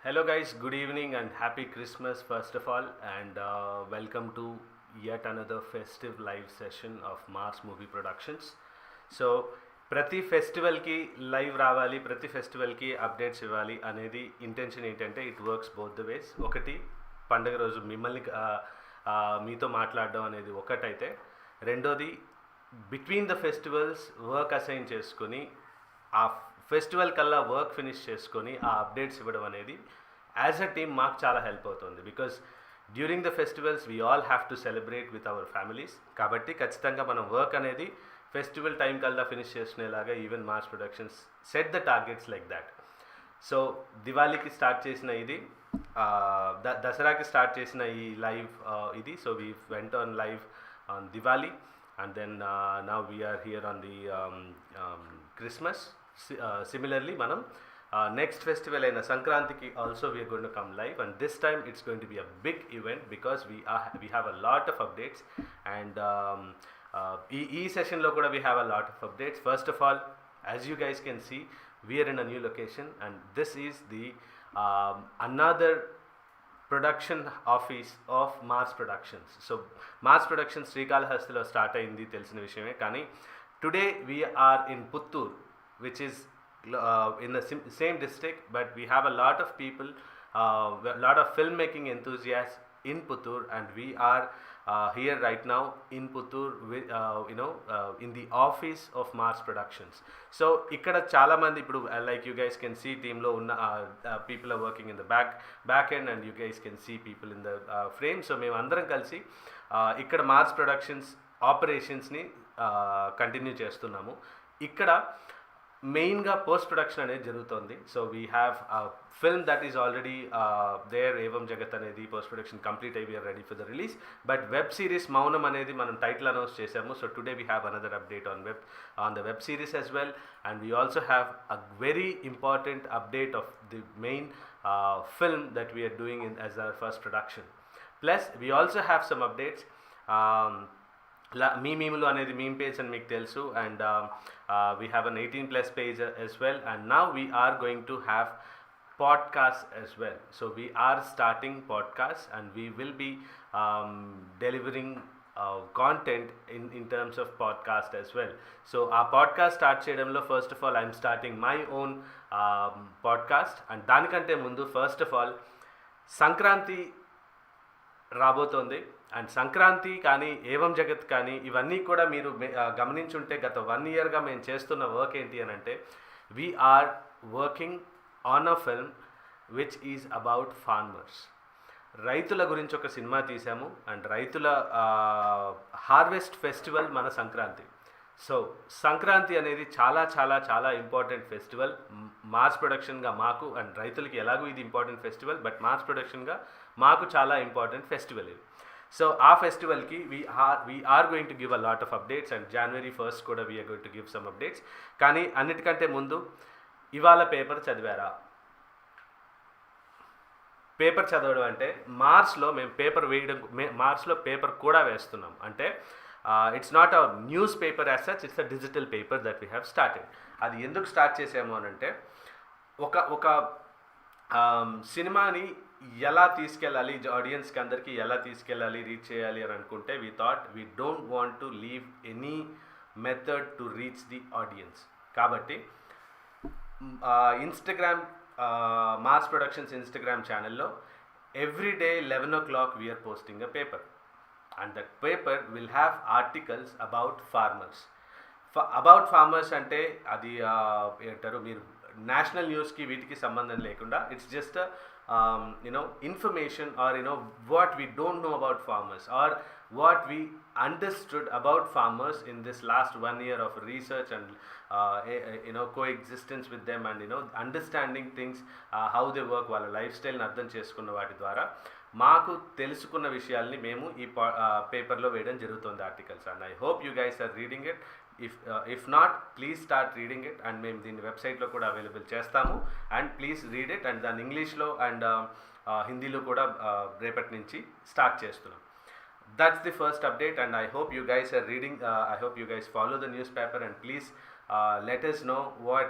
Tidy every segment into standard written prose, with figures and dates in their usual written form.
Hello, guys. Good evening and happy Christmas, first of all, and welcome to yet another festive live session of Mars Movie Productions. So ప్రతి ఫెస్టివల్కి live రావాలి, ప్రతి ఫెస్టివల్కి updates ఇవ్వాలి అనేది intention ఏంటంటే it works both the ways. ఒకటి, పండుగ రోజు మిమ్మల్ని మీతో మాట్లాడడం అనేది ఒకటైతే, రెండోది between the festivals work assign చేసుకొని ఆ ఫెస్టివల్ కల్లా వర్క్ ఫినిష్ చేసుకొని ఆ అప్డేట్స్ ఇవ్వడం అనేది యాజ్ అ టీమ్ మాకు చాలా హెల్ప్ అవుతుంది. Because during the festivals we all have to celebrate with our families. కాబట్టి ఖచ్చితంగా మనం వర్క్ అనేది ఫెస్టివల్ టైం కల్లా ఫినిష్ చేసుకునేలాగా even Mars Productions set the targets like that. So దివాళీకి స్టార్ట్ చేసిన ఇది, దసరాకి స్టార్ట్ చేసిన ఈ లైవ్ ఇది. So we went on live on Diwali and then now we are here on the Christmas. Similarly manam next festival aina Sankranti ki also we are going to come live, and this time it's going to be a big event because we have a lot of updates, and ee session lo kuda we have a lot of updates. First of all, as you guys can see, we are in a new location, and this is the another production office of Mars Productions. So Mars Productions శ్రీకాళహస్తిలో start అయింది తెలిసిన విషయమే, కానీ today we're in Puttur, which is in the same district, but we have a lot of people, lot of filmmaking enthusiasts in Puttur, and we are here right now in Puttur with in the office of Mars Productions. So ikkada chaala mandi ippudu like you guys can see team lo unna people are working in the back end, and you guys can see people in the frame. So మేము అందరం కలిసి ఇక్కడ Mars productions ఆపరేషన్స్ని continue చేస్తున్నాము. ఇక్కడ మెయిన్గా post production అనేది జరుగుతుంది. So we have film that is already there, Evam Jagat అనేది పోస్ట్ ప్రొడక్షన్ కంప్లీట్ అయ్యి we're ready for the release. But web series Mounam అనేది మనం టైటిల్ అనౌన్స్ చేసాము. So today we have another update on the web series as well, and we also have a very important update of the main film that we are doing as our first production. Plus we also have some updates. మీ మీములు అనేది meme page అని మీకు తెలుసు, and we have an 18+ page as well, and now we are going to have podcasts as well. So we are starting podcasts, and we will be delivering content in terms of podcast as well. So our podcast start చేయడంలో first of all I'm starting my own podcast, and దానికంటే ముందు first of all Sankranti రాబోతోంది, and Sankranti కానీ ఏవం జగత్ కానీ ఇవన్నీ కూడా మీరు గమనించుంటే గత 1 yearగా మేము చేస్తున్న వర్క్ ఏంటి అని అంటే, we are working on a film which is about farmers. రైతుల గురించి ఒక సినిమా తీసాము, అండ్ రైతుల హార్వెస్ట్ ఫెస్టివల్ మన సంక్రాంతి. సో సంక్రాంతి అనేది చాలా చాలా చాలా ఇంపార్టెంట్ ఫెస్టివల్ మార్స్ ప్రొడక్షన్గా మాకు, అండ్ రైతులకి ఎలాగో ఇది ఇంపార్టెంట్ ఫెస్టివల్, బట్ మార్స్ ప్రొడక్షన్గా మాకు చాలా ఇంపార్టెంట్ ఫెస్టివల్ ఇది. సో ఆ ఫెస్టివల్కి we are going to give a lot of updates, and January 1st కూడా we are going to give some updates. కానీ అన్నిటికంటే ముందు ఇవాళ పేపర్ చదివారా? పేపర్ చదవడం అంటే మార్స్లో మేము పేపర్ వేయడం, మార్స్లో పేపర్ కూడా వేస్తున్నాం. అంటే it's not a news paper as such, it's a digital paper that we have started. అది ఎందుకు స్టార్ట్ చేసాము అని అంటే, ఒక సినిమాని ఎలా తీసుకెళ్ళాలి, ఆడియన్స్కి అందరికీ ఎలా తీసుకెళ్ళాలి, రీచ్ చేయాలి అని అనుకుంటే we thought we don't want to leave any method to reach the audience. కాబట్టి ఇన్స్టాగ్రామ్, మార్స్ ప్రొడక్షన్స్ ఇన్స్టాగ్రామ్ ఛానల్లో every day 11 o'clock we are posting a paper, and that paper will have articles about farmers. About farmers అంటే అది ఏంటారు, మీరు national న్యూస్కి వీటికి సంబంధం లేకుండా it's just information, or what we don't know about farmers, or what we understood about farmers in this last 1 year of research and coexistence with them, and understanding things, how they work, వాళ్ళ life స్టైల్ని అర్థం చేసుకున్న వాటి ద్వారా మాకు తెలుసుకున్న విషయాల్ని మేము ఈ పేపర్లో వేయడం జరుగుతుంది, articles. And I hope you guys are reading it. If not, please start reading it, and మేము దీన్ని వెబ్సైట్లో కూడా అవైలబుల్ చేస్తాము, and please read it. And దాన్ని ఇంగ్లీష్లో అండ్ హిందీలో కూడా రేపటి నుంచి స్టార్ట్ చేస్తున్నాం. That's the first update, and I hope you guys are reading, I hope you guys follow the newspaper, and please let us know what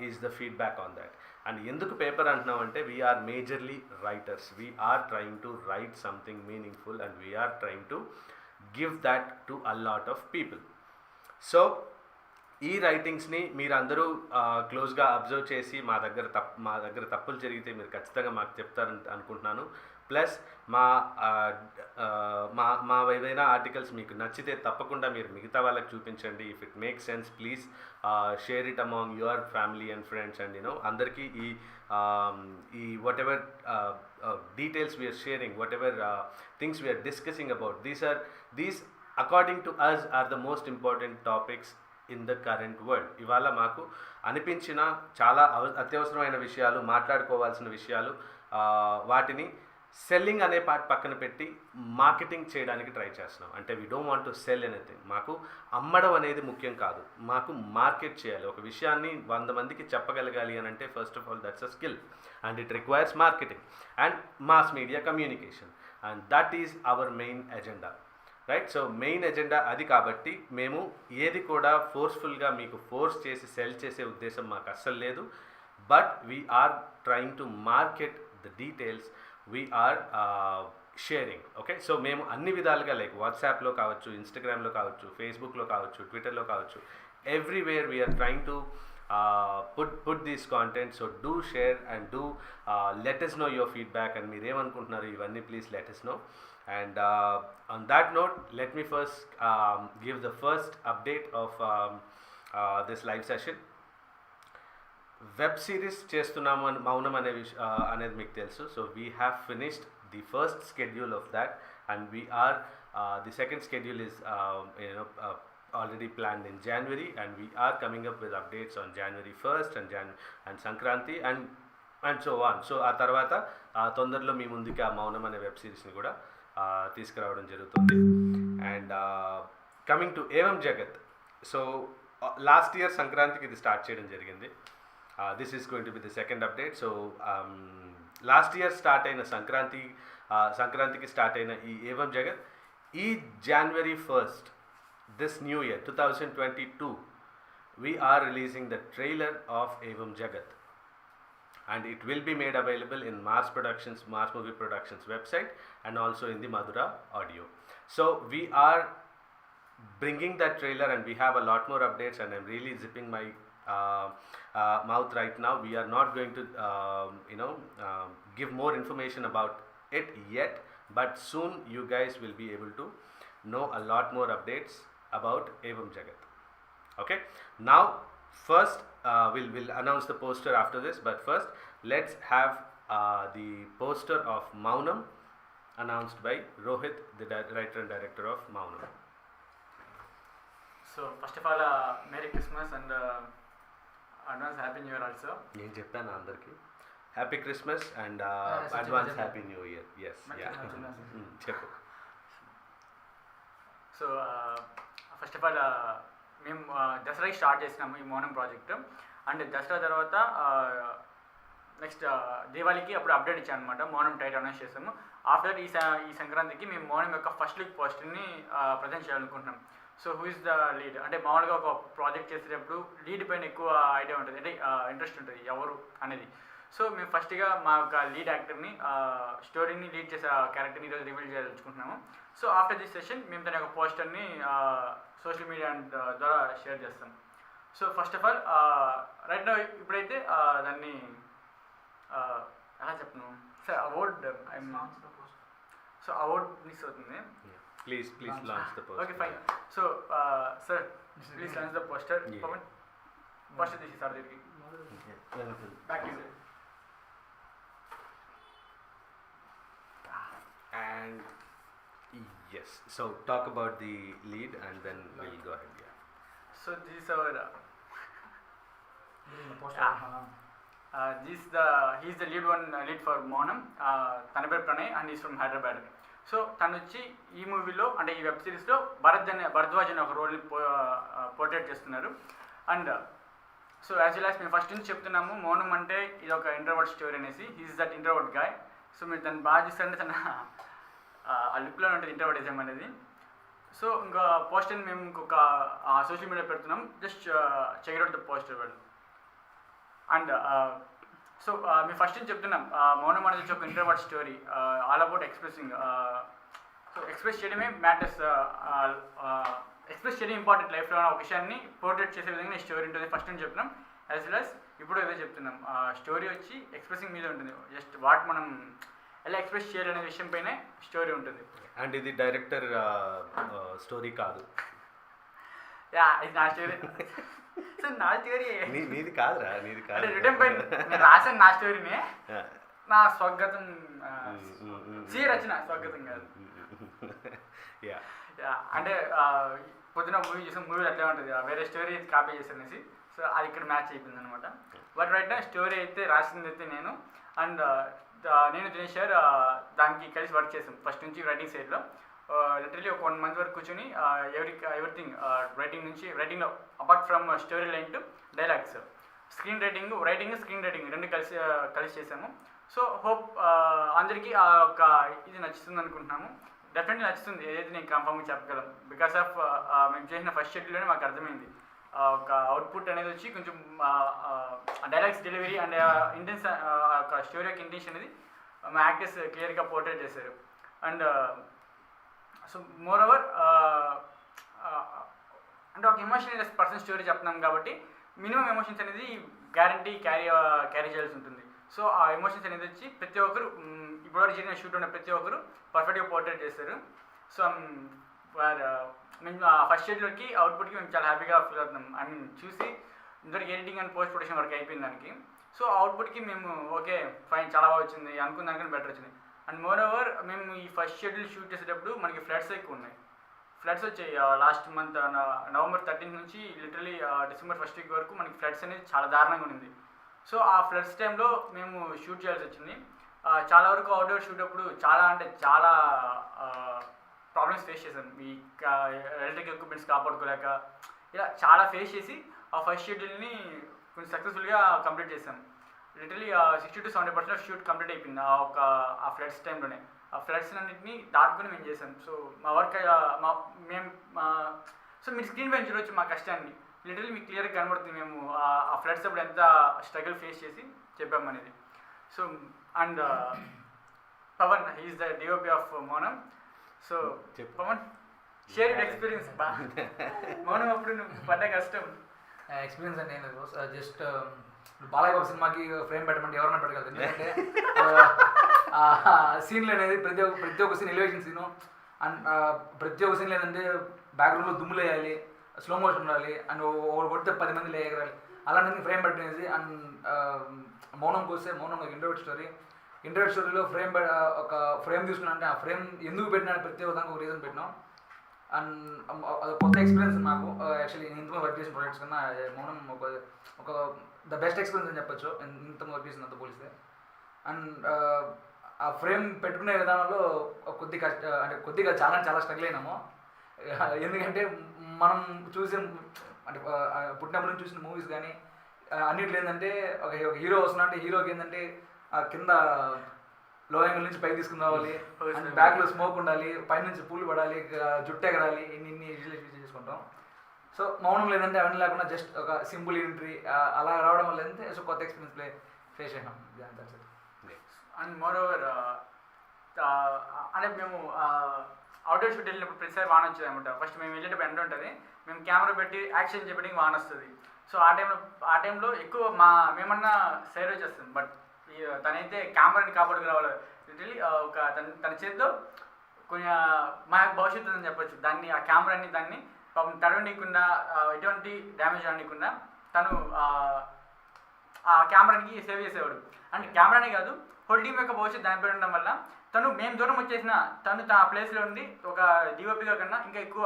is the feedback on that. And ఎందుకు paper అంటున్నాం అంటే we are majorly writers, we are trying to write something meaningful and we are trying to give that to a lot of people. So ఈ రైటింగ్స్ని మీరందరూ క్లోజ్గా observe చేసి మా దగ్గర తప్పులు జరిగితే మీరు ఖచ్చితంగా మాకు చెప్తారని అనుకుంటున్నాను. ప్లస్ మా మా ఏదైనా ఆర్టికల్స్ మీకు నచ్చితే తప్పకుండా మీరు మిగతా వాళ్ళకి చూపించండి. If it make sense please share it among your family and friends and అందరికీ ఈ whatever details we are sharing, whatever things we are discussing about, these according to us are the most important topics in the current world. ఇవాళ మాకు అనిపించిన చాలా అత్యవసరమైన విషయాలు, మాట్లాడుకోవాల్సిన విషయాలు, వాటిని సెల్లింగ్ అనే పార్ట్ పక్కన పెట్టి మార్కెటింగ్ చేయడానికి ట్రై చేస్తున్నాం. అంటే we don't want to cell anything. మాకు అమ్మడం అనేది ముఖ్యం కాదు, మాకు మార్కెట్ చేయాలి. ఒక విషయాన్ని 100 మందికి చెప్పగలగాలి అని అంటే first of all that's a skill and it requires marketing and mass media communication and that is our main agenda, right? So main agenda అది. కాబట్టి మేము ఏది కూడా ఫోర్స్ఫుల్గా మీకు ఫోర్స్ చేసి సెల్ చేసే ఉద్దేశం మాకు అస్సలు లేదు. But we are trying to market the details we are sharing. Okay, so మేము అన్ని విధాలుగా లైక్ వాట్సాప్లో కావచ్చు, ఇన్స్టాగ్రామ్లో కావచ్చు, ఫేస్బుక్లో కావచ్చు, ట్విట్టర్లో కావచ్చు, everywhere we are trying to put these content. So do share and do let us know your feedback and మీరేమనుకుంటున్నారు ఇవన్నీ please let us know. And on that note, let me first give the first update of this live session. Web series చేస్తున్నాము అని మౌనం అనేది మీకు తెలుసు. So we have finished the first schedule of that and we are the second schedule is already planned in January and we are coming up with updates on January 1st and Sankranti and so on. So ఆ తర్వాత తొందరలో మీ ముందుకి ఆ మౌనం అనే web సిరీస్ని కూడా తీసుకురావడం జరుగుతుంది. అండ్ కమింగ్ టు ఏవం జగత్, సో లాస్ట్ ఇయర్ సంక్రాంతికి ఇది స్టార్ట్ చేయడం జరిగింది. This is going to be the second update. So last year start అయిన సంక్రాంతికి స్టార్ట్ అయిన ఈ ఏవం జగత్ ఈ January 1st this new year 2022 we are releasing the trailer of Evam Jagat and it will be made available in Mars Movie Productions website and also in the Madhura Audio. So we are bringing that trailer and we have a lot more updates and I'm really zipping my mouth right now. We are not going to give more information about it yet, but soon you guys will be able to know a lot more updates about Evam Jagat. Okay, now first we'll announce the poster after this, but first let's have the poster of Maunam announced by Rohit, the writer and director of Maunam. So first of all, Merry Christmas and advance Happy New Year also. నేను చెప్పాను అందరికి happy Christmas and advance happy new year. Yes, చెప్పు. So first of all మేము దసరాకి start చేసినాము ఈ మౌనం project. And Dasara తర్వాత నెక్స్ట్ దీవాళికి అప్పుడు అప్డేట్ ఇచ్చాను అనమాట, మౌనం టైటిల్ అనౌన్స్ చేసాము. ఆఫ్టర్ ఈ సంక్రాంతికి మేము మౌనం యొక్క ఫస్ట్ లుక్ పోస్టర్ని ప్రజెంట్ చేయాలనుకుంటున్నాం. So who is the lead అంటే మామూలుగా ఒక ప్రాజెక్ట్ చేసేటప్పుడు లీడ్ పైన ఎక్కువ ఐడియా ఉంటుంది, అంటే ఇంట్రెస్ట్ ఉంటుంది ఎవరు అనేది. సో మేము ఫస్ట్గా మా యొక్క లీడ్ యాక్టర్ని, స్టోరీని లీడ్ చేసే క్యారెక్టర్ని ఈరోజు రివీల్ చేయాలనుకుంటున్నాము. సో ఆఫ్టర్ దిస్ సెషన్ మేము తన యొక్క పోస్టర్ని సోషల్ మీడియా ద్వారా షేర్ చేస్తాం. So first of all right now ఇప్పుడైతే దాన్ని ఎలా చెప్పను sir, award so award miss అవుతుంది. Please launch the poster. Okay fine. So sir please launch the poster. Poster తీసి సార్ దగ్గరికి back to. And yes, so talk about the lead and then we'll go ahead. Yeah. So this is our he is the lead for Maunam. తన పేరు Pranay and he is from Hyderabad. So తను వచ్చి ఈ మూవీలో అంటే ఈ web సిరీస్లో భరద్వాజ్ అనే ఒక రోల్ని పోర్ట్రేట్ చేస్తున్నారు. And so as well as మేము ఫస్ట్ నుంచి చెప్తున్నాము మౌనం అంటే ఇది ఒక ఇంట్రోవర్ట్ స్టోరీ అనేసి. He is that introvert guy. So మీరు దాన్ని బాగా చూస్తారంటే తన ఆ లుక్లో ఉంటుంది ఇంట్రోవర్టిజం అనేది. సో ఇంకా పోస్టర్ని మేము ఇంకొక సోషల్ మీడియా పెడుతున్నాం, just check out the poster well. And so మేము ఫస్ట్ నుంచి చెప్తున్నాం, మౌనం అనేది ఒక introvert story, all about expressing. So express చేయడమే మ్యాటర్స్, ఎక్స్ప్రెస్ చేయడం ఇంపార్టెంట్ లైఫ్లో ఒక విషయాన్ని పోర్ట్రేట్ చేసే విధంగా ఈ స్టోరీ ఉంటుంది ఫస్ట్ నుంచి చెప్తున్నాం. యాజ్ వెల్ యాజ్ ఇప్పుడు ఏదో చెప్తున్నాం, స్టోరీ వచ్చి ఎక్స్ప్రెసింగ్ మీద ఉంటుంది, జస్ట్ వాట్ మనం ఎలా ఎక్స్ప్రెస్ చేయాలనే విషయం పైనే స్టోరీ ఉంటుంది. అండ్ ఇది డైరెక్టర్ స్టోరీ కాదు, యా ఇది నా స్టోరీ. సో నా స్టోరీ నీది కాదురా, నీది కాదు. అంటే రిటర్న్ పైన నేను రాసాను నా స్టోరీనే, నా స్వగతం రచన, స్వగతం కాదు. అంటే పొద్దున మూవీ చూసిన మూవీ అట్లే ఉంటుంది, వేరే స్టోరీ కాపీ చేసేసి, సో అది ఇక్కడ మ్యాచ్ అయిపోయింది అనమాట. బట్ రైట్ నా స్టోరీ అయితే రాసింది అయితే నేను అండ్ నేను దినేష్ సార్ దానికి కలిసి వర్క్ చేసాం ఫస్ట్ నుంచి రైటింగ్ సైడ్లో. లిటరలీ ఒక 1 month వరకు కూర్చొని ఎవ్రీథింగ్ రైటింగ్లో apart from story line to dialogues, screen writing రెండు కలిసి చేసాము. సో హోప్ అందరికీ ఒక ఇది నచ్చుతుంది అనుకుంటున్నాము. డెఫినెట్లీ నచ్చుతుంది, ఏదైతే నేను కన్ఫర్మ్గా చెప్పగలం. బికాస్ ఆఫ్ మేము చేసిన ఫస్ట్ షెడ్యూల్లోనే మాకు అర్థమైంది ఒక అవుట్పుట్ అనేది వచ్చి కొంచెం డైలాగ్స్ డెలివరీ అండ్ ఇంటెన్స్, ఒక స్టోరీ యొక్క ఇంటెన్షన్ అనేది మా యాక్టర్స్ క్లియర్గా పోర్ట్రేట్ చేశారు. అండ్ సో మోర్ ఓవర్ అంటే ఒక ఎమోషనల్ పర్సన్ స్టోరీ చెప్తున్నాం కాబట్టి మినిమం ఎమోషన్స్ అనేది గ్యారంటీ క్యారీ చేయాల్సి ఉంటుంది. సో ఆ ఎమోషన్స్ అనేది వచ్చి ప్రతి ఒక్కరు ఇప్పటివరకు జరిగిన షూట్ ఉన్న ప్రతి ఒక్కరు పర్ఫెక్ట్గా పోర్ట్రేట్ చేశారు. సో మేము ఫస్ట్ షెడ్యూల్కి అవుట్పుట్కి మేము చాలా హ్యాపీగా ఫీల్ అవుతున్నాం. ఐ మీన్ చూసి ఇంతవరకు ఎడిటింగ్ అండ్ పోస్ట్ ప్రొడక్షన్ వరకు అయిపోయింది దానికి. సో అవుట్పుట్కి మేము ఓకే ఫైన్ చాలా బాగా వచ్చింది అనుకున్న దానికన్నా బెటర్ వచ్చింది. అండ్ మోర్ ఓవర్ మేము ఈ ఫస్ట్ షెడ్యూల్ షూట్ చేసేటప్పుడు మనకి ఫ్లడ్స్ ఎక్కువ ఉన్నాయి. ఫ్లడ్స్ వచ్చాయి లాస్ట్ మంత్ November 13th నుంచి లిటరలీ December 1st week వరకు మనకి ఫ్లడ్స్ అనేది చాలా దారుణంగా ఉంది. సో ఆ ఫ్లడ్స్ టైంలో మేము షూట్ చేయాల్సి వచ్చింది. చాలా వరకు అవుట్డోర్ షూట్ అప్పుడు చాలా ప్రాబ్లమ్స్ ఫేస్ చేశాం. ఈ ఎలక్ట్రిక్ ఎక్విప్మెంట్స్ కాపాడుకోలేక ఇలా చాలా ఫేస్ చేసి ఆ ఫస్ట్ షెడ్యూల్ని కొంచెం సక్సెస్ఫుల్గా కంప్లీట్ చేసాం. Literally 60 to 70% of shoot complete అయిపోయింది ఆ ఫ్లడ్స్ టైంలోనే. ఆ ఫ్లడ్స్ అన్నింటినీ దాటుకొని మేము చేసాం. సో మా వర్క్ సో మీరు స్క్రీన్ పైన చూడవచ్చు మా కష్టాన్ని. లిటరలీ మీకు క్లియర్గా కనబడుతుంది మేము ఆ ఫ్లడ్స్ అప్పుడు ఎంత స్ట్రగుల్ ఫేస్ చేసి చెప్పామనేది. So and Pavan he is the DOP of Mounam. So Pavan share your experience. Mounam అప్పుడు నువ్వు పడ్డ కష్టం ఎక్స్పీరియన్స్ అంటే ఏం లేదు, జస్ట్ బాలయ్య బాబు సినిమాకి ఫ్రేమ్ పెట్టమంటే ఎవరైనా పెట్టగలరు. ఎందుకంటే సీన్లు అనేది ప్రతి ఒక్క సీన్ ఎలివేషన్ సీను అండ్ ప్రతి ఒక్క సీన్లు ఏంటంటే బ్యాక్గ్రౌండ్లో దుమ్ములు వేయాలి, స్లో మోషన్ ఉండాలి అండ్ ఒకటి కొడితే 10 మంది ఎగరాలి, అలాంటి ఫ్రేమ్ పెట్టినది. అండ్ మౌనంకి వస్తే మౌనం ఒక ఇంటర్వ్యూ స్టోరీలో ఒక ఫ్రేమ్ తీసుకున్నా అంటే ఆ ఫ్రేమ్ ఎందుకు పెట్టినా ప్రతి ఒక్క దానికి ఒక రీజన్ పెట్టినాం. అండ్ అది కొత్త ఎక్స్పీరియన్స్ నాకు. యాక్చువల్లీ నేను ఇంతమంది వర్క్ చేసిన ప్రాజెక్ట్స్ కన్నా మౌనం ఒక ద బెస్ట్ ఎక్స్పీరియన్స్ అని చెప్పొచ్చు ఇంతమంది వర్క్ చేసినంత పోలిస్తే. అండ్ ఆ ఫ్రేమ్ పెట్టుకునే విధానంలో కొద్దిగా చాలా స్ట్రగుల్ అయినాము. ఎందుకంటే మనం చూసిన అంటే పుట్టినప్పటి నుంచి చూసిన మూవీస్ కానీ అన్నిట్లో ఏంటంటే ఒక హీరో వస్తున్నా అంటే హీరోకి ఏంటంటే కింద లో యాంగిల్ నుంచి పైకి తీసుకుని రావాలి, బ్యాక్లో స్మోక్ ఉండాలి, పైనుంచి పూలు పడాలి, జుట్టు ఎగరాలి, ఇన్ని విజువలైజ్ చేసుకుంటాం. సో మౌనం లేదంటే అవన్నీ లేకుండా జస్ట్ ఒక సింపుల్ ఎంట్రీ అలా రావడం వల్ల ఏంటంటే సో కొత్త ఎక్స్పీరియన్స్ ఫేస్ చేసాం. అండ్ మోర్ ఓవర్ అంటే మేము అవుట్డోర్ షూట్ వెళ్ళినప్పుడు ప్రతిసారి వాన వచ్చేది అనమాట. ఫస్ట్ మేము వెళ్ళేటప్పుడు ఎండ ఉంటుంది, మేము కెమెరా పెట్టి యాక్షన్ చెప్పడానికి వాన వస్తుంది. సో ఆ టైంలో ఎక్కువ మేమన్నా సైడ్ వచ్చేస్తాం. బట్ తనైతే కెమెరాని కాపాడుకు రావాలి. లిటరలీ ఒక తన చేతితో కొంచెం మా భవిష్యత్తు అని చెప్పొచ్చు. ఆ కెమెరాని దాన్ని పాపం తడవనీయకుండా ఎటువంటి డ్యామేజ్ అవ్వకుండా తను ఆ కెమెరానికి సేవ్ చేసేవాడు. అంటే కెమెరానే కాదు హోల్ టీమ్ యొక్క భవిష్యత్తు దాని పేరు ఉండడం వల్ల మేము దూరం వచ్చేసిన తను ఆ ప్లేస్లో ఉండి ఒక డిఓపిగా కన్నా ఇంకా ఎక్కువ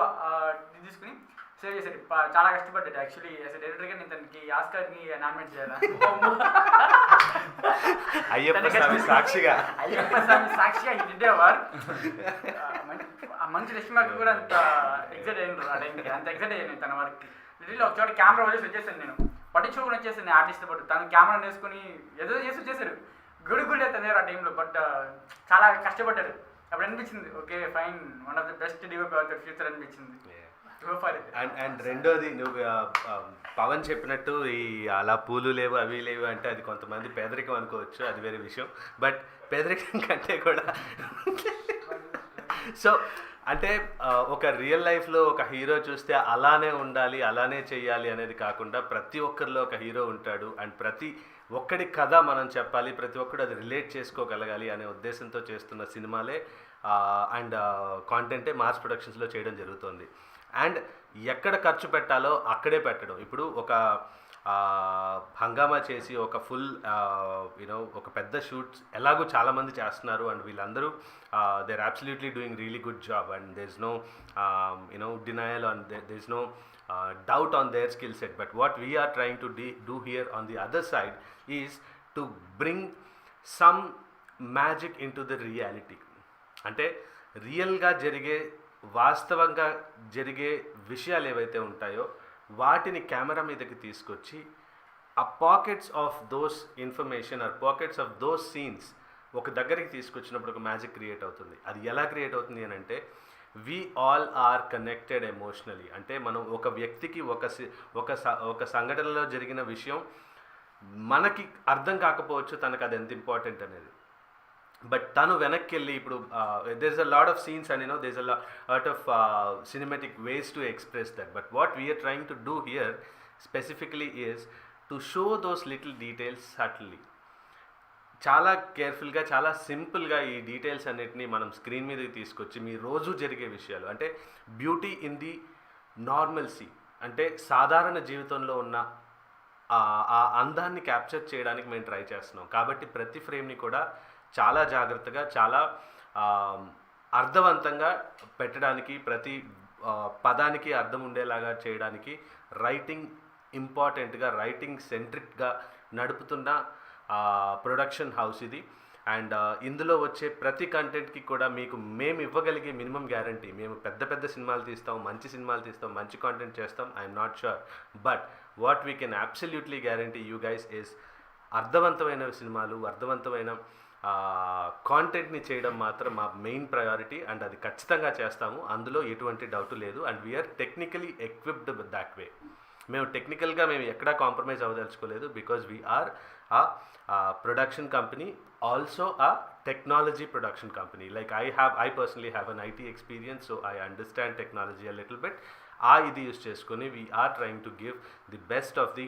తీసుకుని సేవ్ చేశాడు. చాలా కష్టపడ్డాడు. యాక్చువల్లీ యాజ్ ఎ డైరెక్టర్గా నేను తనకి ఆస్కార్ని నామినేట్ చేయాలి. అయ్యప్ప స్వామి సాక్షిగా ఈ డిడ్డేవారు మంచి రెస్మాక్ కూడా అంత ఎగ్జైట్ అయినారు. ఆ టైంకి అంత ఎగ్జైట్ అయ్యాను తన వర్క్. లిటరల్లీ ఒక చోట కెమెరా వదిలేసి వచ్చేసాను. నేను పట్టించుకోకుండా వచ్చేసాను ఆర్టిస్ట్ పాటు. తను కెమెరా వేసుకొని ఏదో చేసి వచ్చేసారు. గుడి లేదు తన దగ్గర ఆ టైంలో. బట్ చాలా కష్టపడ్డాడు. అప్పుడు అనిపించింది okay fine one of the best DOP of the future అనిపించింది. అండ్ రెండోది నువ్వు పవన్ చెప్పినట్టు ఈ అలా పూలు లేవు అవి లేవు అంటే అది కొంతమంది పేదరికం అనుకోవచ్చు, అది వేరే విషయం. బట్ పేదరికం కంటే కూడా సో అంటే ఒక రియల్ లైఫ్లో ఒక హీరో చూస్తే అలానే ఉండాలి అలానే చెయ్యాలి అనేది కాకుండా ప్రతి ఒక్కరిలో ఒక హీరో ఉంటాడు అండ్ ప్రతి ఒక్కడి కథ మనం చెప్పాలి, ప్రతి ఒక్కడు అది రిలేట్ చేసుకోగలగాలి అనే ఉద్దేశంతో చేస్తున్న సినిమాలే అండ్ కాంటెంటే మార్స్ ప్రొడక్షన్స్లో చేయడం జరుగుతుంది. అండ్ ఎక్కడ ఖర్చు పెట్టాలో అక్కడే పెట్టడం. ఇప్పుడు ఒక హంగామా చేసి ఒక ఫుల్ యూనో ఒక పెద్ద షూట్స్ ఎలాగో చాలామంది చేస్తున్నారు అండ్ వీళ్ళందరూ they are absolutely doing really good job and there is no you know denial on there is no doubt on their skill set. But what we are trying to do here on the other side is to bring some magic into the reality. అంటే రియల్గా జరిగే వాస్తవంగా జరిగే విషయాలు ఏవైతే ఉంటాయో వాటిని camera మీదకి తీసుకొచ్చి ఆ pockets of those information or pockets of those scenes ఒక దగ్గరికి తీసుకొచ్చినప్పుడు ఒక మ్యాజిక్ క్రియేట్ అవుతుంది. అది ఎలా క్రియేట్ అవుతుంది అని అంటే we all are connected emotionally. అంటే మనం ఒక వ్యక్తికి ఒక సంఘటనలో జరిగిన విషయం మనకి అర్థం కాకపోవచ్చు తనకు అది ఎంత ఇంపార్టెంట్ అనేది. బట్ తను వెనక్కి వెళ్ళి ఇప్పుడు there is a lot of scenes and you know there is a lot of cinematic ways to express that. But what we're trying to do here specifically is to show those little details subtly. చాలా కేర్ఫుల్గా చాలా సింపుల్గా ఈ details అన్నిటినీ మనం screen మీదకి తీసుకొచ్చి మీ రోజు జరిగే విషయాలు అంటే బ్యూటీ ఇన్ ది నార్మల్సీ అంటే సాధారణ జీవితంలో ఉన్న ఆ అందాన్ని క్యాప్చర్ చేయడానికి మేము ట్రై చేస్తున్నాం. కాబట్టి ప్రతి ఫ్రేమ్ని కూడా చాలా జాగ్రత్తగా చాలా అర్థవంతంగా పెట్టడానికి ప్రతి పదానికి అర్థం ఉండేలాగా చేయడానికి రైటింగ్ ఇంపార్టెంట్గా రైటింగ్ సెంట్రిక్గా నడుపుతున్న ప్రొడక్షన్ హౌస్ ఇది. అండ్ ఇందులో వచ్చే ప్రతి కంటెంట్కి కూడా మీకు మేము ఇవ్వగలిగే మినిమం గ్యారంటీ, మేము పెద్ద పెద్ద సినిమాలు తీస్తాం, మంచి సినిమాలు తీస్తాం, మంచి కాంటెంట్ చేస్తాం, I'm not sure. But what we can absolutely guarantee you guys is అర్థవంతమైన సినిమాలు అర్థవంతమైన కాంటెంట్ని చేయడం మాత్రం మా మెయిన్ ప్రయారిటీ అండ్ అది ఖచ్చితంగా చేస్తాము, అందులో ఎటువంటి డౌట్ లేదు. And we're technically equipped that way. మేము టెక్నికల్గా మేము ఎక్కడా కాంప్రమైజ్ అవ్వదలుచుకోలేదు because we're a production company, also a technology production company. Like I personally have an IT experience, so I understand technology a little bit. Idi use cheskoni we are trying to give the best of the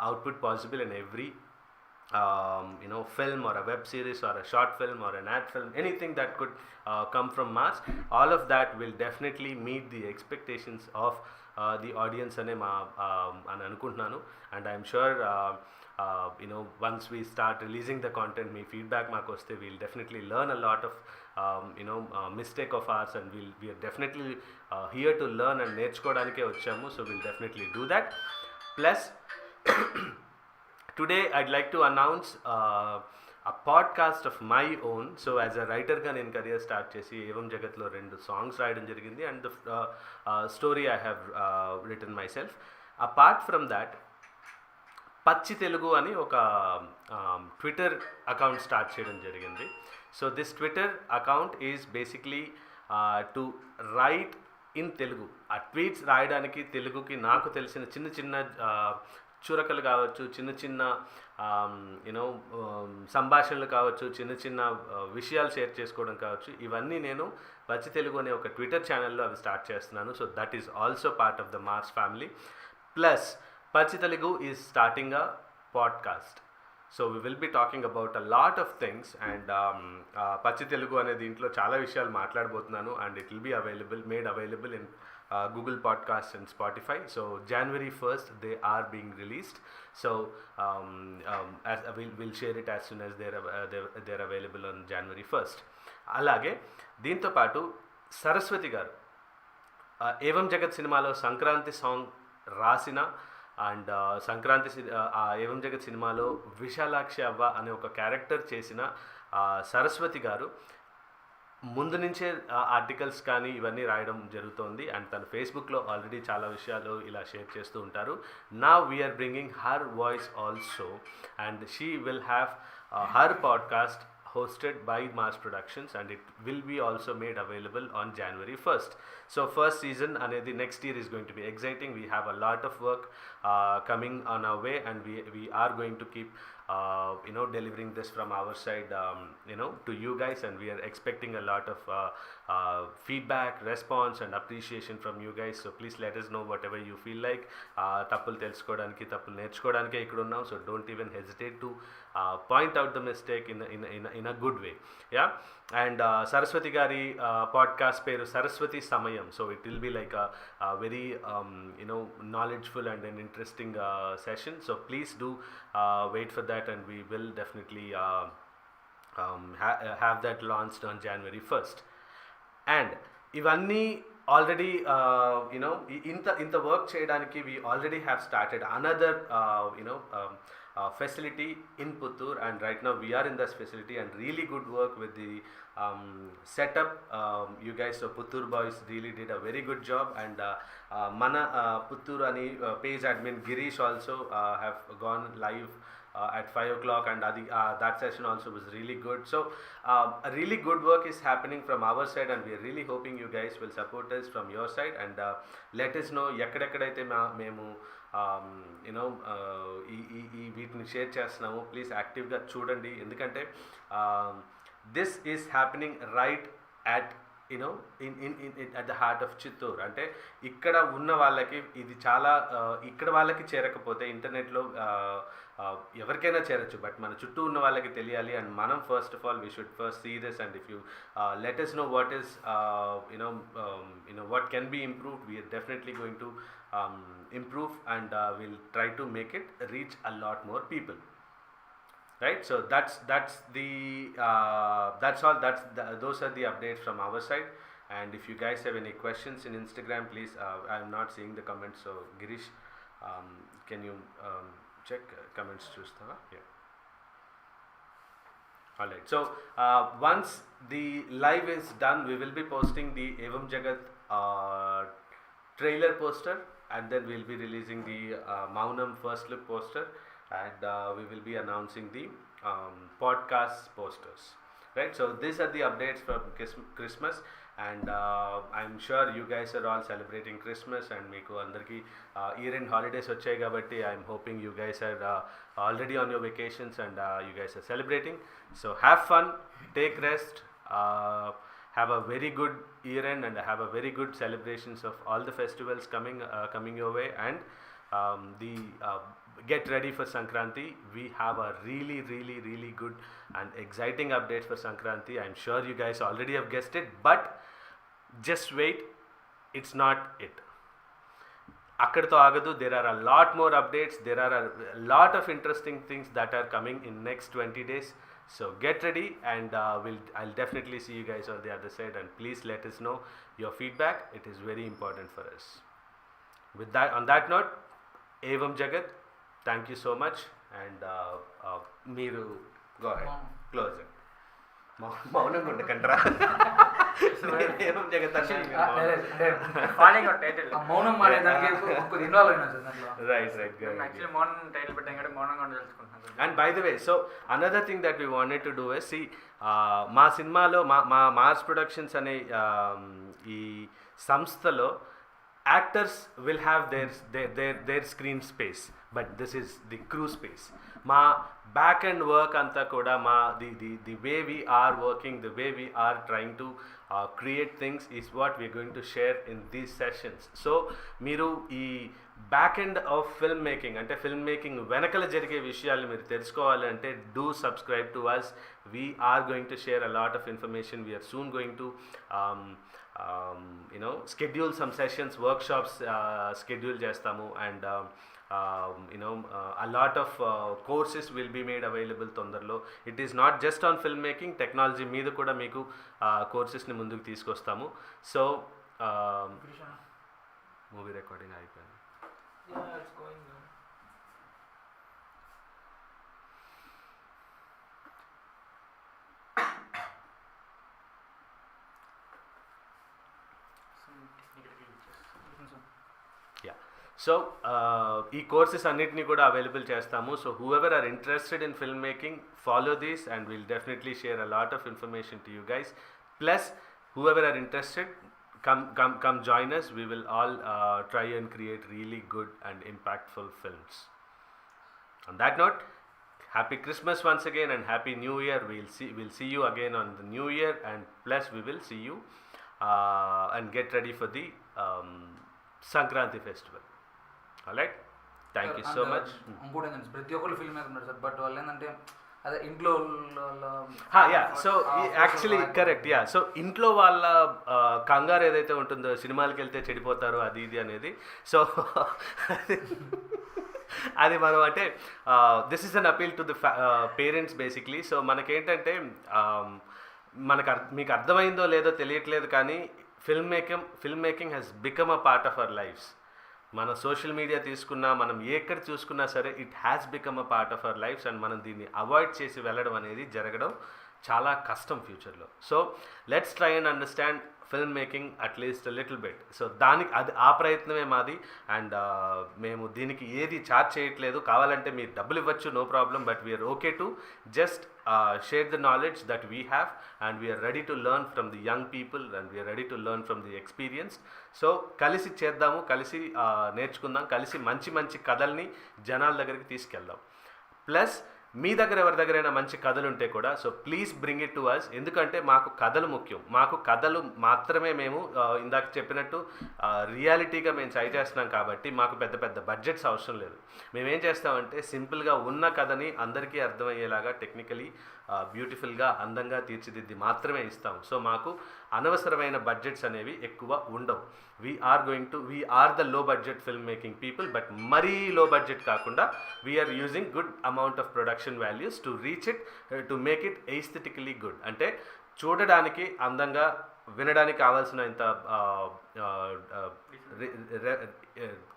output possible in every film or a web series or a short film or an ad film, anything that could come from Mars. All of that will definitely meet the expectations of the audience ane ani anukuntunnanu. And I am sure once we start releasing the content, me feedback maaku vaste, we'll definitely learn a lot of mistake of ours and we are definitely here to learn and నేర్చుకోవడానికే వచ్చాము. So we'll definitely do that. Plus today I'd like to announce a podcast of my own. So as a writer ga నేను career start చేసి ఏవం జగత్లో 2 songs రాయడం జరిగింది and the story I have written myself. Apart from that, పచ్చి తెలుగు అని ఒక Twitter account start చేయడం జరిగింది. So this Twitter account is basically to right in Telugu. ఆ ట్వీట్స్ రాయడానికి తెలుగుకి నాకు తెలిసిన చిన్న చిన్న చురకలు కావచ్చు, చిన్న చిన్న సంభాషణలు కావచ్చు, చిన్న చిన్న విషయాలు షేర్ చేసుకోవడం కావచ్చు, ఇవన్నీ నేను పచ్చి తెలుగు అనే ఒక ట్విట్టర్ ఛానల్లో అవి స్టార్ట్ చేస్తున్నాను. So that is also part of the Mars family. Plus Pachi Telugu is starting a podcast. So we will be talking about a lot of things and Pachi Telugu ane deentlo chaala vishayalu maatladabothunnanu and it will be made available in Google Podcasts and Spotify. So January 1st they are being released. So we'll share it as soon as they're available on January 1st. Alage deento paatu Saraswati garu ఏవం జగత్ సినిమాలో Sankranti song రాసిన and Sankranti ఏవం జగత్ సినిమాలో విశాలాక్షి అవ్వ అనే ఒక character చేసిన సరస్వతి గారు ముందు నుంచే ఆర్టికల్స్ కానీ ఇవన్నీ రాయడం జరుగుతోంది అండ్ తన ఫేస్బుక్లో ఆల్రెడీ చాలా విషయాలు ఇలా షేర్ చేస్తూ ఉంటారు. Now we are bringing her voice also and she will have her podcast hosted by Mars Productions, and it will be also made available on January 1st. So first season the next year is going to be exciting. We have a lot of work coming on our way, and we are going to keep delivering this from our side to you guys, and we are expecting a lot of feedback, response and appreciation from you guys. So please let us know whatever you feel like. తప్పులు తెలుసుకోవడానికి తప్పులు నేర్చుకోవడానికే ఇక్కడ ఉన్నాం. So don't even hesitate to point out the mistake in a good way. Yeah. And Saraswati Gari podcast peru Saraswati Samayam. So it will be like a very knowledgeful and an interesting session. So please do wait for that, and we will definitely have that launched on January 1st. And ఇవన్నీ already ఇంత work చేయడానికి we already have started another facility in Puttur, and right now we are in this facility, and really good work with the setup. You guys, so Puttur boys really did a very good job, and mana Puttur ani page admin Girish also have gone live at 5 o'clock, and that session also was really good. So a really good work is happening from our side, and we are really hoping you guys will support us from your side, and let us know ఎక్కడెక్కడైతే మేము ఈ వీటిని share చేస్తున్నాము. Please యాక్టివ్గా చూడండి, ఎందుకంటే this is happening right at in at the heart of Chittoor. అంటే ఇక్కడ ఉన్న వాళ్ళకి ఇది చాలా ఇక్కడ వాళ్ళకి చేరకపోతే ఇంటర్నెట్లో ఎవరికైనా చేరచ్చు, బట్ మన చుట్టూ ఉన్న వాళ్ళకి తెలియాలి. అండ్ మనం first of all we should first see this, and if you let us know what is what can be improved, we are definitely going to improve, and we'll try to make it reach a lot more people. Right, so that's all. Those are the updates from our side. And if you guys have any questions in Instagram, please, I'm not seeing the comments, so Girish, can you check comments chustava? Yeah. All right, so once the live is done, we will be posting the Evam Jagat trailer poster, and then we'll be releasing the Maunam first look poster, and we will be announcing the podcast posters. Right, so these are the updates from Christmas, and I'm sure you guys are all celebrating Christmas, and meeku andarki year end holidays vachai kabatti I'm hoping you guys are already on your vacations, and you guys are celebrating. So have fun, take rest, have a very good year end, and have a very good celebrations of all the festivals coming your way, and get ready for Sankranti. We have a really good and exciting updates for Sankranti. I'm sure you guys already have guessed it, but just wait, it's not it. Akkadto agadu. There are a lot more updates. There are a lot of interesting things that are coming in next 20 days. So get ready, and I'll definitely see you guys on the other side, and please let us know your feedback. It is very important for us. With that, on that note, Evam Jagat, thank you so much, and Meeru, go ahead, close it. మౌనం ఉండకండ్రా. ఏవం జగత్ following out title మౌనం మానేదానికి కొద్దిగా involve అయినా sir దాంట్లో. Right actually మౌనం title పెట్టాం కాబట్టి మౌనంగా తెలుసుకుంటున్నాను. And by the way, so another thing that we wanted to do is, see, మా సినిమాలో మా మార్స్ ప్రొడక్షన్స్ అనే ఈ సంస్థలో actors will have their screen space, but this is the crew space. Ma back end work anta kuda ma the way we are working, the way we are trying to create things is what we are going to share in these sessions. So మీరు ఈ back end of film making, అంటే film making వెనకల జరిగే విషయాలు మీరు తెలుసుకోవాలంటే do subscribe to us. We are going to share a lot of information. We are soon going to schedule some sessions, workshops schedule చేస్తాము, and a lot of courses will be made available తొందరలో. It is not just on film making, technology మీద కూడా మీకు కోర్సెస్ని ముందుకు తీసుకొస్తాము. So movie recording అయిపోయింది. Yeah so ఈ కోర్సెస్ అన్నిటినీ కూడా అవైలబుల్ చేస్తాము. So whoever are interested in film making, follow these and will definitely share a lot of information to you guys. Plus whoever are interested, come join us. We will all try and create really good and impactful films. On that note, happy Christmas once again and happy New Year. We'll see you again on the New Year, and plus we will see you and get ready for the Sankranti festival. All right, thank you so much. ఇంకోటి ఏంటంటే ప్రతి ఒక్కరు film maker ఉన్నారు sir, but వాళ్ళు ఏంటంటే అదే ఇంట్లో yeah so actually correct. Yeah so ఇంట్లో వాళ్ళ కంగారు ఏదైతే ఉంటుందో సినిమాలకి వెళ్తే చెడిపోతారో అది ఇది అనేది, సో అది మనం అంటే this is an appeal to the parents basically. So మనకేంటంటే మీకు అర్థమైందో లేదో తెలియట్లేదు, కానీ film making has become a part of our lives. మన సోషల్ మీడియా తీసుకున్నా, మనం ఎక్కడ చూసుకున్నా సరే, it has become a part of our lives. And మనం దీన్ని అవాయిడ్ చేసి వెళ్ళడం అనేది జరగడం చాలా కష్టం ఫ్యూచర్లో. So let's try and understand film making at least little bit. So దానికి ఆ ప్రయత్నమే మాది. అండ్ మేము దీనికి ఏది ఛార్జ్ చేయట్లేదు. కావాలంటే మీరు డబ్బులు ఇవ్వచ్చు, no problem. But we are okay to just share the knowledge that we have, and we are ready to learn from the young people, and we are ready to learn from the experience. So కలిసి చేద్దాము, కలిసి నేర్చుకుందాం, కలిసి మంచి మంచి కథల్ని జనాల దగ్గరికి తీసుకెళ్దాం. ప్లస్ మీ దగ్గర ఎవరి దగ్గరైనా మంచి కథలు ఉంటే కూడా, so please bring it to us. ఎందుకంటే మాకు కథలు ముఖ్యం. మాకు కథలు మాత్రమే మేము ఇందాక చెప్పినట్టు రియాలిటీగా మేము ట్రై చేస్తున్నాం కాబట్టి మాకు పెద్ద పెద్ద బడ్జెట్స్ అవసరం లేదు. మేమేం చేస్తామంటే సింపుల్గా ఉన్న కథని అందరికీ అర్థమయ్యేలాగా టెక్నికలీ బ్యూటిఫుల్గా అందంగా తీర్చిదిద్ది మాత్రమే ఇస్తాం. సో మాకు అనవసరమైన బడ్జెట్స్ అనేవి ఎక్కువ ఉండవు. We are the low budget film making people, but మరీ లో బడ్జెట్ కాకుండా we're using good amount of production values to reach it, to make it aesthetically good. అంటే చూడడానికి అందంగా, వినడానికి కావాల్సిన ఇంత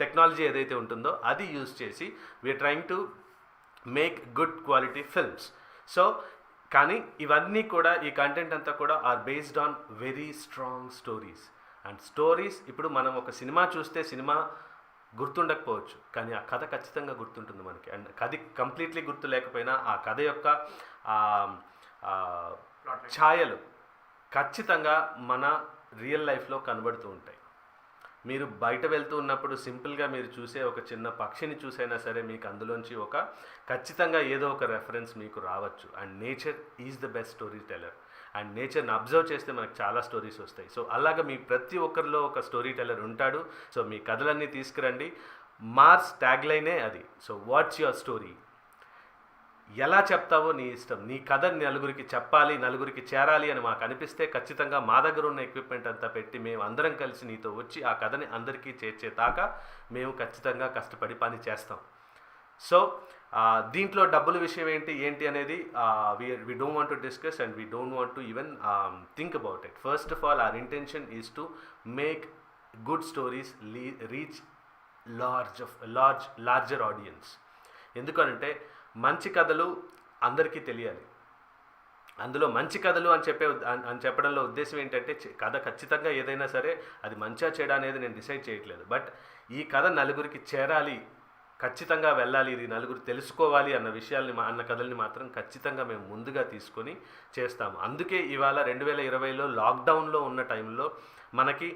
టెక్నాలజీ ఏదైతే ఉంటుందో అది యూజ్ చేసి we are trying to make good quality films. So కానీ ఇవన్నీ కూడా, ఈ కంటెంట్ అంతా కూడా are based on very strong stories. And stories, ఇప్పుడు మనం ఒక సినిమా చూస్తే సినిమా గుర్తుండకపోవచ్చు, కానీ ఆ కథ ఖచ్చితంగా గుర్తుంటుంది మనకి. అండ్ కథ కంప్లీట్లీ గుర్తు లేకపోయినా ఆ కథ యొక్క ఛాయలు ఖచ్చితంగా మన రియల్ లైఫ్లో కనబడుతూ ఉంటాయి. మీరు బయట వెళ్తూ ఉన్నప్పుడు సింపుల్గా మీరు చూసే ఒక చిన్న పక్షిని చూసైనా సరే మీకు అందులోంచి ఖచ్చితంగా ఏదో ఒక రెఫరెన్స్ మీకు రావచ్చు. And nature is the best story teller. And నేచర్ని అబ్జర్వ్ చేస్తే మనకు చాలా స్టోరీస్ వస్తాయి. సో అలాగా మీ ప్రతి ఒక్కరిలో ఒక స్టోరీ టెల్లర్ ఉంటాడు. సో మీ కథలన్నీ తీసుకురండి. మార్స్ ట్యాగ్లైనే అది. So what's your story? ఎలా చెప్తావో నీ ఇష్టం. నీ కథ నలుగురికి చెప్పాలి, నలుగురికి చేరాలి అని మాకు అనిపిస్తే ఖచ్చితంగా మా దగ్గర ఉన్న ఎక్విప్మెంట్ అంతా పెట్టి మేము అందరం కలిసి నీతో వచ్చి ఆ కథని అందరికీ చేర్చేదాకా మేము ఖచ్చితంగా కష్టపడి పని చేస్తాం. సో దీంట్లో డబ్బుల విషయం ఏంటి అనేది we don't want to discuss, and we don't want to even think about it. First of all, our intention is to make good stories reach larger audience. ఎందుకంటే మంచి కథలు అందరికీ తెలియాలి. అందులో మంచి కథలు అని చెప్పడంలో ఉద్దేశం ఏంటంటే, కథ ఖచ్చితంగా ఏదైనా సరే అది మంచిగా చెడా అనేది నేను డిసైడ్ చేయట్లేదు. బట్ ఈ కథ నలుగురికి చేరాలి, ఖచ్చితంగా వెళ్ళాలి, ఇది నలుగురు తెలుసుకోవాలి అన్న కథల్ని మాత్రం ఖచ్చితంగా మేము ముందుగా తీసుకొని చేస్తాము. అందుకే ఇవాళ 2020లో లాక్డౌన్లో ఉన్న టైంలో మనకి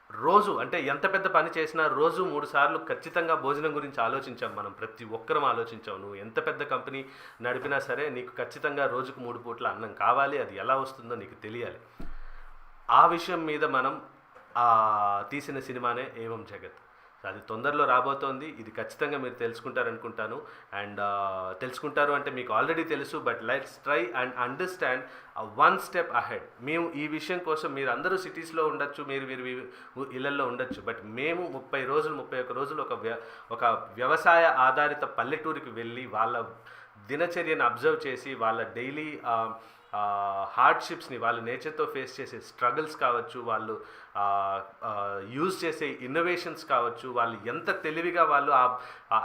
రోజు, అంటే ఎంత పెద్ద పని చేసినా రోజు 3 సార్లు ఖచ్చితంగా భోజనం గురించి ఆలోచించాం. మనం ప్రతి ఒక్కరం ఆలోచించాం. నువ్వు ఎంత పెద్ద కంపెనీ నడిపినా సరే నీకు ఖచ్చితంగా రోజుకు 3 పూట్ల అన్నం కావాలి. అది ఎలా వస్తుందో నీకు తెలియాలి. ఆ విషయం మీద మనం తీసిన సినిమానే ఏవం జగత్. అది తొందరలో రాబోతోంది. ఇది ఖచ్చితంగా మీరు తెలుసుకుంటారనుకుంటాను. అండ్ తెలుసుకుంటారు అంటే మీకు ఆల్రెడీ తెలుసు, but let's try and understand one step ahead. మేము ఈ విషయం కోసం, మీరు అందరూ సిటీస్లో ఉండొచ్చు, మీరు ఇళ్లల్లో ఉండొచ్చు, బట్ మేము 31 రోజులు ఒక వ్యవసాయ ఆధారిత పల్లెటూరికి వెళ్ళి వాళ్ళ దినచర్యను అబ్జర్వ్ చేసి వాళ్ళ డైలీ హార్డ్షిప్స్ని, వాళ్ళు నేచర్తో ఫేస్ చేసే స్ట్రగుల్స్ కావచ్చు, వాళ్ళు యూజ్ చేసే ఇన్నోవేషన్స్ కావచ్చు, వాళ్ళు ఎంత తెలివిగా వాళ్ళు ఆ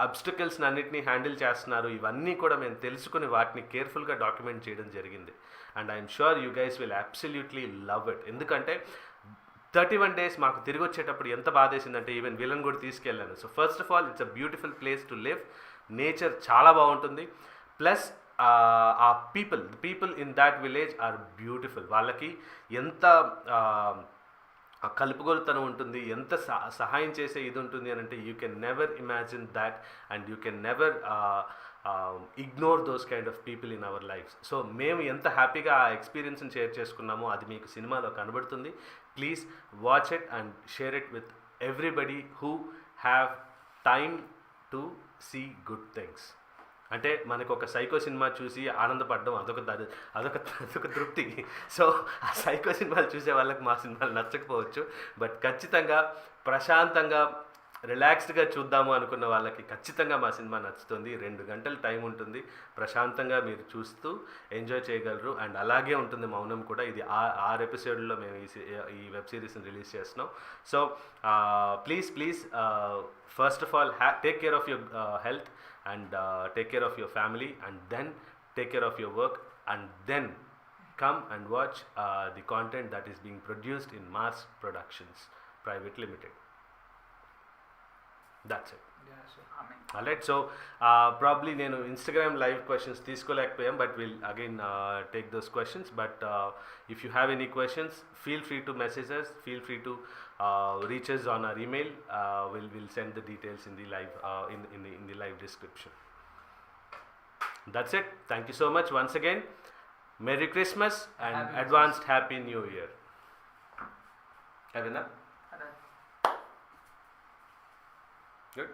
అబ్స్టికల్స్ని అన్నిటినీ హ్యాండిల్ చేస్తున్నారు, ఇవన్నీ కూడా మేము తెలుసుకుని వాటిని కేర్ఫుల్గా డాక్యుమెంట్ చేయడం జరిగింది. And I'm sure you guys will absolutely love it. ఎందుకంటే 31 డేస్ మాకు తిరిగి వచ్చేటప్పుడు ఎంత బాధేసిందంటే ఈవెన్ వీళ్ళని కూడా తీసుకెళ్ళాను. So first of all it's a beautiful place to live. Nature చాలా బాగుంటుంది. ప్లస్ ఆ people in that village are beautiful. వాళ్ళకి ఎంత కలుపుగోలుతనం ఉంటుంది, ఎంత సహాయం చేసే ఇది ఉంటుంది అని అంటే you can never imagine that and you can never ignore those kind of people in our lives. So మేము ఎంత హ్యాపీగా ఆ ఎక్స్పీరియన్స్ని షేర్ చేసుకున్నామో అది మీకు సినిమాలో కనబడుతుంది. Please watch it and share it with everybody who have time to see good things. అంటే మనకు ఒక సైకో సినిమా చూసి ఆనందపడడం అదొక తృప్తి. సో ఆ సైకో సినిమాలు చూసే వాళ్ళకి మా సినిమాలు నచ్చకపోవచ్చు, బట్ ఖచ్చితంగా ప్రశాంతంగా రిలాక్స్డ్గా చూద్దాము అనుకున్న వాళ్ళకి ఖచ్చితంగా మా సినిమా నచ్చుతుంది. 2 గంటలు టైం ఉంటుంది, ప్రశాంతంగా మీరు చూస్తూ ఎంజాయ్ చేయగలరు. అండ్ అలాగే ఉంటుంది మౌనం కూడా. ఇది 6 ఎపిసోడ్లో మేము ఈ వెబ్ సిరీస్ని రిలీజ్ చేస్తున్నాం. So please first of all take care of your health and take care of your family, and then take care of your work, and then come and watch the content that is being produced in Mars Productions Private Limited. That's it. Alright, so probably నేను Instagram live questions తీసుకోలేకపోయాం, but we'll again take those questions. But if you have any questions, feel free to message us, feel free to reach us on our email. We'll send the details in the live in the live description. That's it. Thank you so much once again. Merry Christmas and advanced Happy New Year. Have enough? Good.